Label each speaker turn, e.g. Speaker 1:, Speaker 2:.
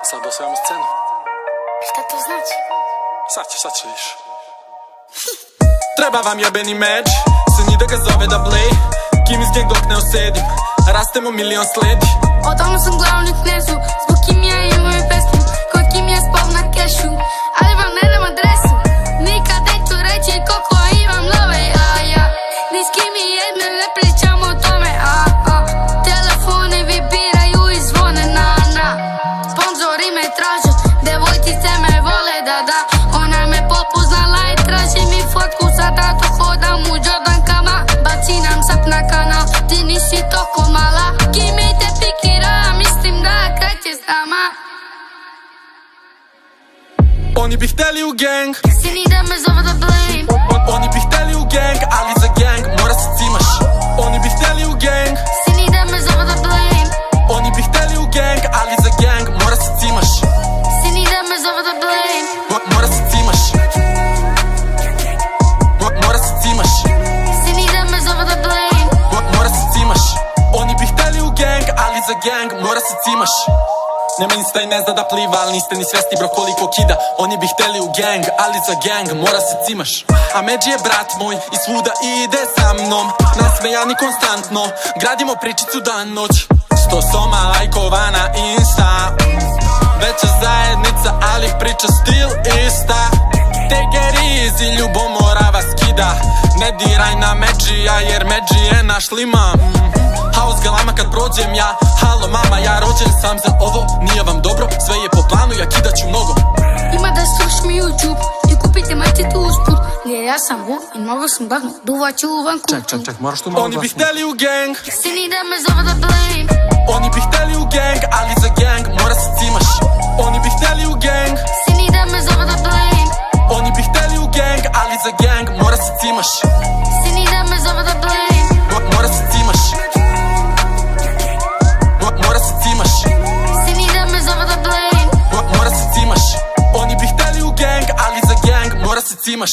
Speaker 1: Sad osvajamo scenu.
Speaker 2: Šta to znači?
Speaker 1: Sad će viš. Treba vam jebeni meč, se ni da ga zove da blej. Kim iz gang dok ne osedim, rastemo milion sledi.
Speaker 2: Odavno sam glavni knezu, zbog kim ja imam i pesmu, ko kim je spal na kešu, ali vam ne dam adresu. Nikad neću reći koliko imam love, ja ni s kim i jedne ne pričam o tome, telefoni vibiraju i zvone, sponzori me traže, devojčice me vole, da ona me popoznala i traži mi fotku, sada to hodam u Jordankama, baci nam sap na kanal, ti nisi toko mala, kim mi te pikira, mislim da kreće s nama.
Speaker 1: Oni bi hteli u gang,
Speaker 2: Sini da me zove da blame,
Speaker 1: oni bi hteli u gang, ali za gang mora se cimaš. Oni bi hteli u gang,
Speaker 2: Sini da me zove da blame,
Speaker 1: oni bi hteli u gang, ali za gang mora se cimaš.
Speaker 2: Sini da me zove da blame,
Speaker 1: Mora se cimaš. Mora se cimaš.
Speaker 2: Sini da me zove da blame,
Speaker 1: Mora se cimaš. Oni bi hteli u gang, ali za gang mora se cimaš. Nema insta i ne zna da pliva, ali niste ni svesti bro koliko kida. Oni bi hteli u gang, ali za gang mora se cimaš. A Međi je brat moj i svuda ide sa mnom, nasmejani konstantno, gradimo pričicu dan noć. 100 soma lajkova na insta, veća zajednica, ali priča stil ista. Take it easy, ljubomora vas kida, ne diraj na Međija jer Međi je naš liman. House galama kad prođem ja, halo mama ja rođen sam za ovo, nije vam dobro, sve je po planu, ja kidaću mnogo.
Speaker 2: ima da sluš mi YouTube i kupite mačitu usput, jer ja sam Vuk i mnogo sam glavno, duvaću van kuću.
Speaker 1: Ček, moraš tu malo Oni bi hteli u gang,
Speaker 2: Sini da me zove da blame,
Speaker 1: oni bi hteli u gang, ali za gang mora se cimaš. Oni bi hteli u gang,
Speaker 2: Sini da me zove da blame,
Speaker 1: oni bi hteli u gang, ali za gang mora se cimaš.
Speaker 2: Sini da me zove da blame,
Speaker 1: Mora se cimaš. Mora se cimaš.
Speaker 2: Sini da me zove da blame,
Speaker 1: Mora se cimaš. Oni bi hteli u gang, ali za gang mora se cimaš.